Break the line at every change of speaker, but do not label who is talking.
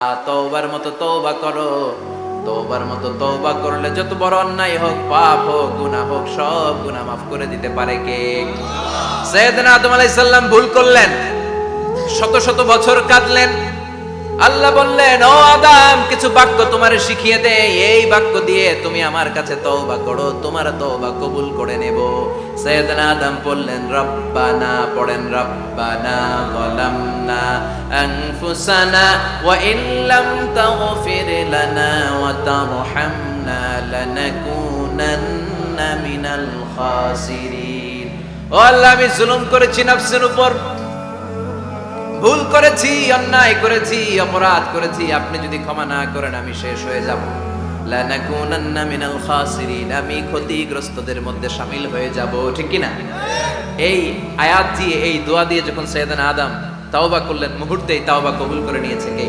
তওবার মতো তওবা করো, তওবার মতো তওবা করলে যত বড় অন্যায় হোক, পাপ হোক, গুনাহ হোক, সব গুনাহ মাফ করে দিতে পারে কে? সাইয়েদনা আদম আলাইহিস সালাম ভুল করলেন, শত শত বছর কাঁদলেন। আল্লাহ বললেন, ও আদম, কিছু বাক্য তোমারে শিখিয়ে দেই, এই বাক্য দিয়ে তুমি আমার কাছে তওবা করো, তোমার তওবা কবুল করে নেব। সাইয়েদনা আদম বললেন, রব্বানা, পড়েন, রব্বানা যালামনা আনফুসানা ওয়া ইল্লাম তাগফির লানা ওয়া তারহামনা লানাকুনান্না মিনাল খাসিরিন। ও আল্লাহ, আমি জুলুম করেছি নফসের উপর, ভুল করেছি, অন্যায় করেছি, অপরাধ করেছি, আপনি যদি ক্ষমা না করেন আমি শেষ হয়ে যাব। লানাকুনান্না মিনাল খাসিরিন, আমি ক্ষতিগ্রস্তদের মধ্যে শামিল হয়ে যাব। ঠিক কি না? এই আয়াত দিয়ে, এই দোয়া দিয়ে যখন সাইয়েদনা আদম তাওবা করলেন, মুহূর্তেই তাওবা কবুল করে নিয়েছে কে?